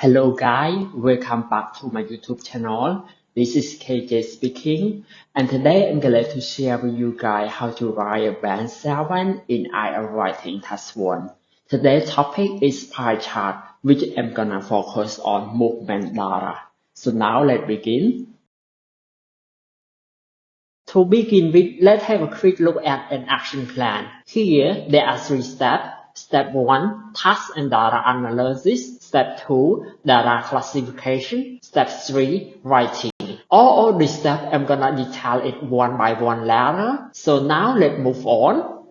Hello guys, welcome back to my YouTube channel. This is KJ speaking, and today I'm glad to share with you guys how to write a band 7 in IELTS Writing Task 1. Today's topic is pie chart, which I'm gonna focus on movement data. So now let's begin. To begin with, let's have a quick look at an action plan. Here, there are 3 steps. Step 1, task and data analysis. Step 2, data classification. Step 3, writing. All these steps, I'm gonna detail it one by one later. So now let's move on.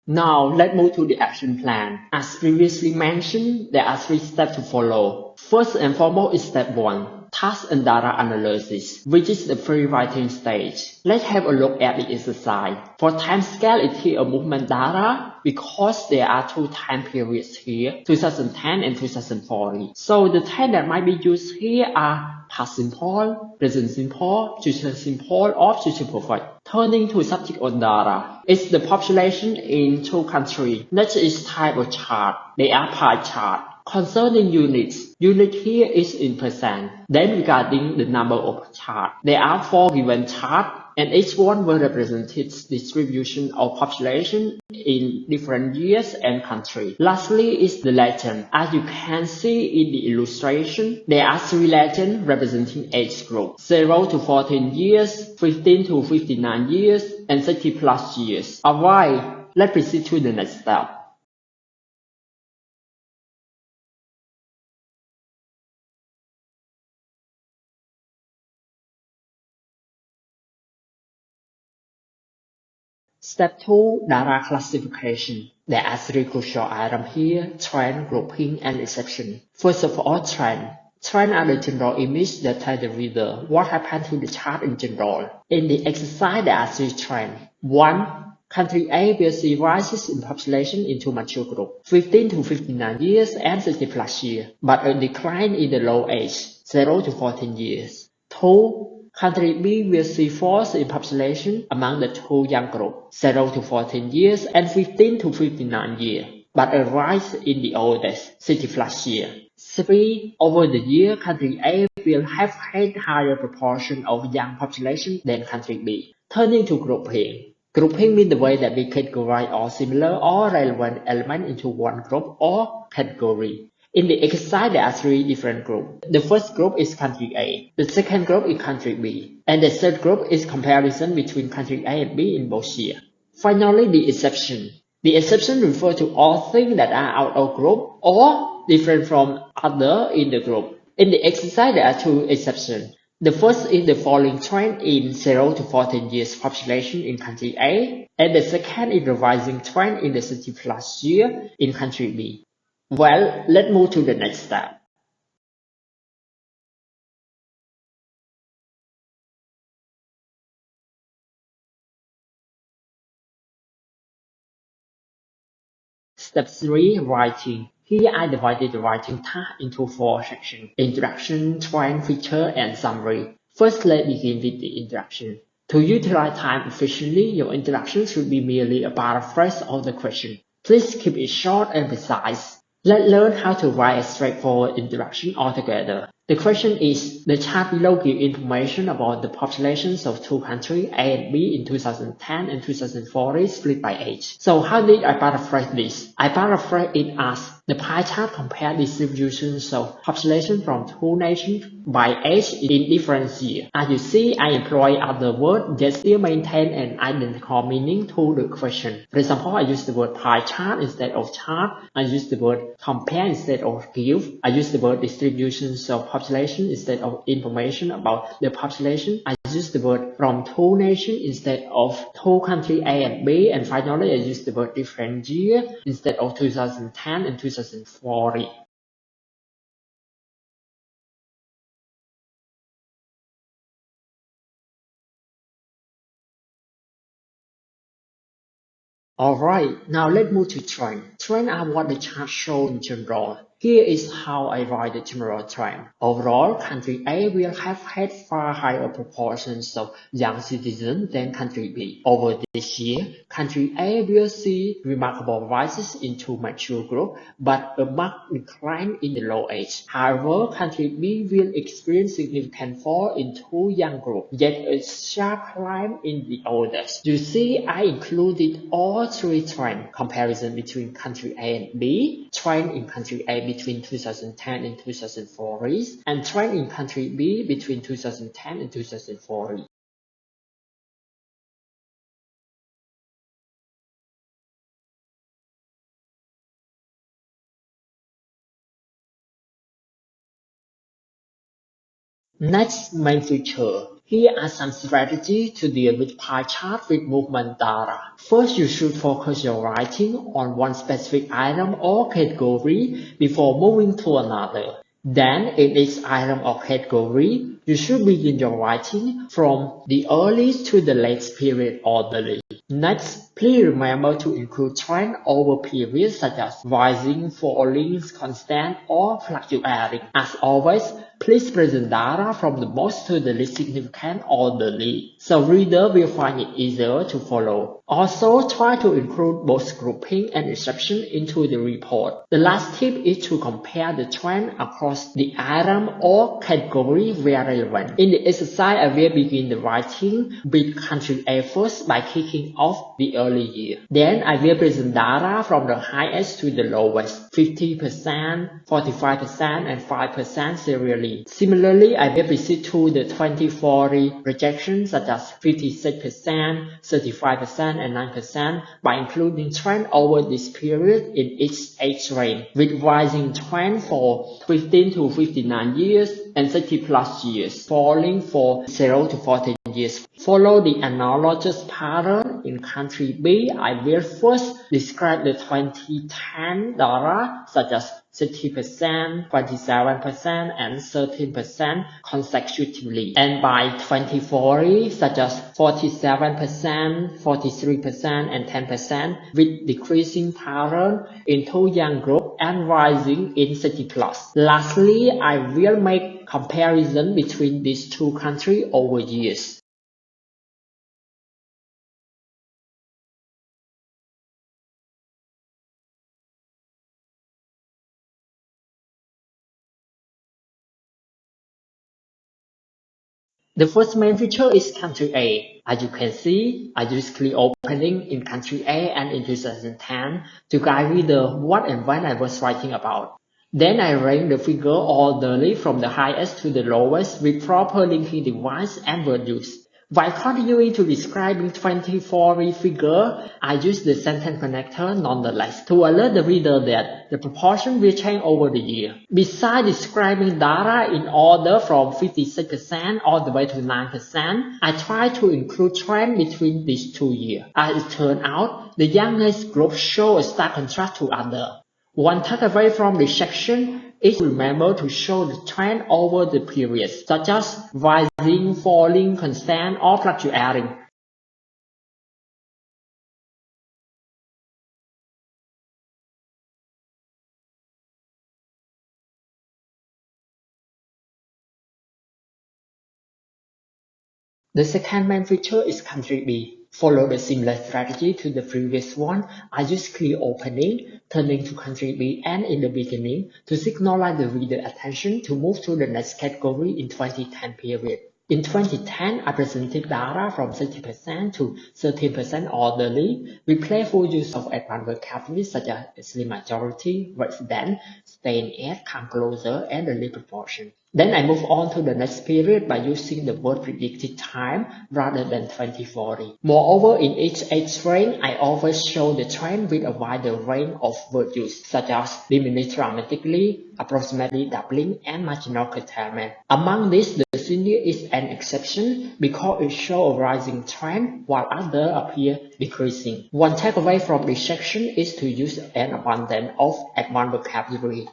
Now let's move to the action plan. As previously mentioned, there are 3 steps to follow. First and foremost is step 1. Task and data analysis, which is the pre-writing stage. Let's have a look at the exercise. For time scale, it's here a movement data because there are 2 time periods here, 2010 and 2040. So the time that might be used here are past simple, present simple, future simple, or future perfect. Turning to subject on data, it's the population in 2 countries. Next is type of chart. They are pie chart. Concerning units, unit here is in percent. Then regarding the number of charts, there are 4 given charts, and each one will represent its distribution of population in different years and countries. Lastly is the legend. As you can see in the illustration, there are 3 legends representing age group: 0 to 14 years, 15 to 59 years, and 60 plus years. Alright, let's proceed to the next step. Step 2, data classification. There are 3 crucial items here: trend, grouping, and exception. First of all, trend. Trend are the general image that tell the reader what happened to the chart in general. In the exercise, there are 3 trends. 1. Country A will see rises in population in 2 mature groups, 15 to 59 years and 60 plus years, but a decline in the low age, 0 to 14 years. 2. Country B will see falls in population among the 2 young groups, 0 to 14 years and 15 to 59 years, but a rise in the oldest, 60 plus years. 3. Over the year, country A will have had higher proportion of young population than country B. Turning to grouping. Grouping means the way that we categorize all similar or relevant elements into one group or category. In the exercise, there are 3 different groups. The first group is country A, the second group is country B, and the third group is comparison between country A and B in both years. Finally, the exception. The exception refers to all things that are out of group or different from other in the group. In the exercise, there are 2 exceptions. The first is the falling trend in 0 to 14 years population in country A, and the second is the rising trend in the 60 plus year in country B. Well, let's move to the next step. Step 3, writing. Here I divided the writing task into 4 sections: introduction, trend, feature, and summary. First, let's begin with the introduction. To utilize time efficiently, your introduction should be merely a paraphrase of the question. Please keep it short and precise. Let's learn how to write a straightforward introduction altogether. The question is, the chart below gives information about the populations of 2 countries, A and B, in 2010 and 2040 split by age. So how did I paraphrase this? I paraphrase it as, the pie chart compares distributions of population from 2 nations by age in different years. As you see, I employ other words that still maintain an identical meaning to the question. For example, I use the word pie chart instead of chart. I use the word compare instead of give. I use the word distributions of population instead of information about the population. I use the word from 2 nations instead of 2 countries A and B. And finally, I use the word different year instead of 2010 and 2040. Alright, now let's move to trend. Trend are what the chart shows in general. Here is how I write the general trend. Overall, country A will have had far higher proportions of young citizens than country B. Over this year, country A will see remarkable rises in two mature groups, but a marked decline in the low age. However, country B will experience significant fall in two young groups, yet a sharp climb in the oldest. You see, I included all three trends: comparison between country A and B, trend in country A between 2010 and 2040, and trend in country B between 2010 and 2040. Next, main feature. Here are some strategies to deal with pie chart with movement data. First, you should focus your writing on one specific item or category before moving to another. Then, in each item or category, you should begin your writing from the earliest to the latest period orderly. Next, please remember to include trend over periods such as rising, falling, constant, or fluctuating. As always, please present data from the most to the least significant orderly, so reader will find it easier to follow. Also, try to include both grouping and exception into the report. The last tip is to compare the trend across the item or category where relevant. In the exercise, I will begin the writing with country A first by kicking off the early year. Then I will present data from the highest to the lowest, 50%, 45%, and 5% serially. Similarly, I will proceed to the 2040 projections such as 56%, 35%, and 9% by including trend over this period in each age range, with rising trend for 15 to 59 years and 60 plus years, falling for 0 to 14 years. Follow the analogous pattern in country B. I will first describe the 2010 data such as 60%, 27%, and 13% consecutively. And by 2040, such as 47%, 43%, and 10%, with decreasing pattern in two young groups and rising in 60 plus. Lastly, I will make comparison between these two countries over years. The first main feature is country A. As you can see, I use clear opening in country A and in 2010 to guide reader what and when I was writing about. Then I rank the figure orderly from the highest to the lowest with proper linking device and word use. While continuing to describing 2040 figure, I use the sentence connector nonetheless to alert the reader that the proportion will change over the year. Besides describing data in order from 56% all the way to 9%, I try to include trend between these 2 years. As it turned out, the youngest group show a stark contrast to other. One takeaway from this section is to remember to show the trend over the periods, such as rising, falling, constant, or fluctuating. The second main feature is country B. Follow the similar strategy to the previous one. I use clear opening, turning to country B and in the beginning to signalize the reader attention to move to the next category in 2010 period. In 2010, I presented data from 60% to 13% orderly with playful use of advanced vocabulary such as slim majority, resident, staying at, come closer, and the lead proportion. Then I move on to the next period by using the word predicted time rather than 2040. Moreover, in each age range, I always show the trend with a wider range of word use, such as diminish dramatically, approximately doubling, and marginal curtailment. Among these, the senior is an exception because it shows a rising trend while others appear decreasing. One takeaway from this section is to use an abundance of advanced vocabulary.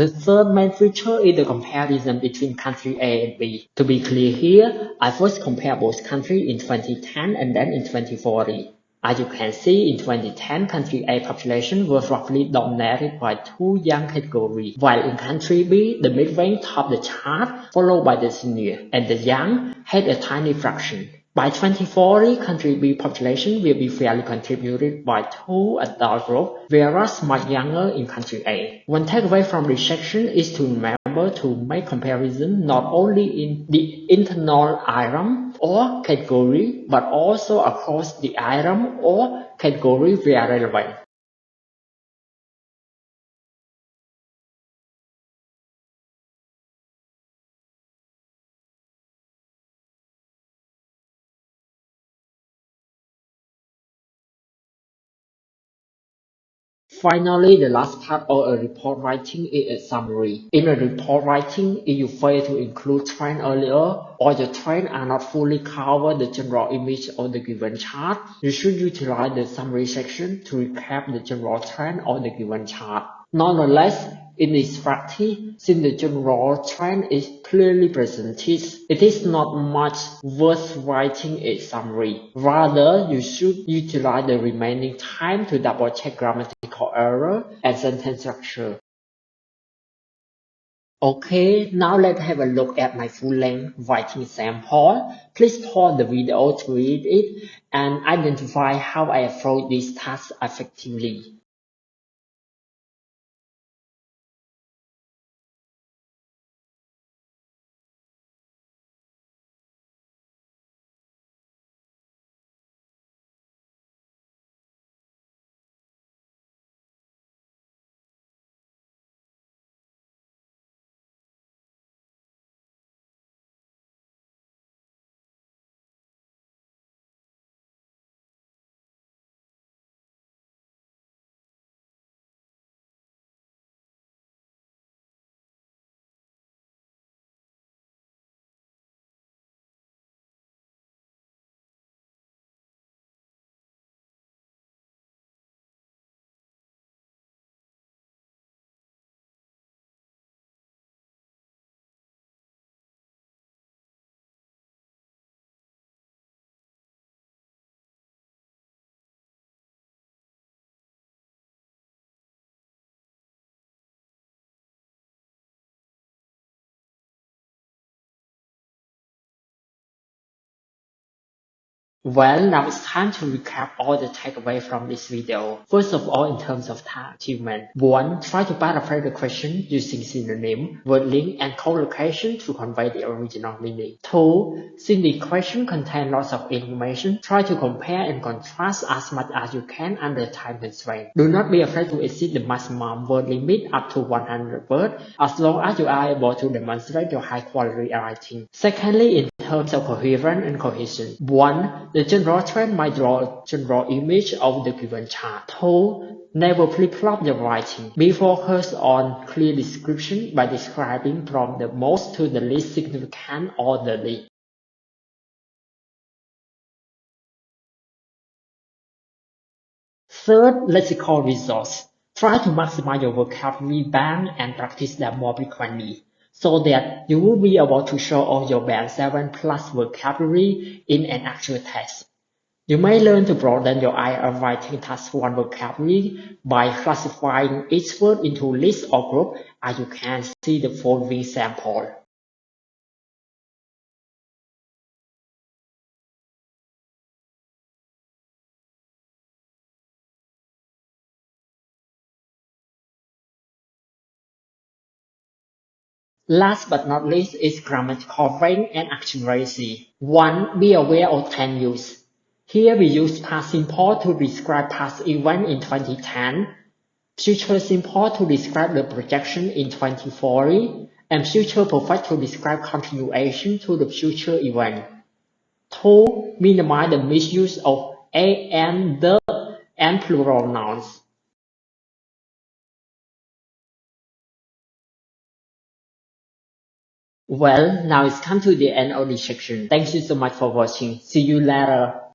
The third main feature is the comparison between country A and B. To be clear here, I first compare both countries in 2010 and then in 2040. As you can see, in 2010, country A population was roughly dominated by two young categories, while in country B, the mid-range topped the chart, followed by the senior, and the young had a tiny fraction. By 2040, country B population will be fairly contributed by two adult groups, whereas much younger in country A. One takeaway from this section is to remember to make comparison not only in the internal item or category, but also across the item or category where relevant. Finally, the last part of a report writing is a summary. In a report writing, if you fail to include trend earlier, or your trends are not fully covered the general image of the given chart, you should utilize the summary section to recap the general trend of the given chart. Nonetheless, in this practice, since the general trend is clearly presented, it is not much worth writing a summary. Rather, you should utilize the remaining time to double-check grammatical error and sentence structure. Okay, now let's have a look at my full-length writing sample. Please pause the video to read it and identify how I approach this task effectively. Well, now it's time to recap all the takeaways from this video. First of all, in terms of task achievement. 1. Try to paraphrase the question using synonym, word link, and collocation to convey the original meaning. 2. Since the question contains lots of information, try to compare and contrast as much as you can under time constraint. Do not be afraid to exceed the maximum word limit up to 100 words, as long as you are able to demonstrate your high-quality writing. Secondly, in terms of coherence and cohesion. 1. The general trend might draw a general image of the given chart. 2. Never flip-flop your writing. Be focused on clear description by describing from the most to the least significant orderly. Third, lexical resource. Try to maximize your vocabulary bank and practice them more frequently, so that you will be able to show off your Band 7 plus vocabulary in an actual test. You may learn to broaden your IELTS writing task 1 vocabulary by classifying each word into lists or groups, as you can see the following sample. Last but not least is grammatical range and accuracy. 1. Be aware of tense use. Here we use past simple to describe past event in 2010, future simple to describe the projection in 2040, and future perfect to describe continuation to the future event. 2. Minimize the misuse of a and the and plural nouns. Well, now it's come to the end of the section. Thank you so much for watching. See you later.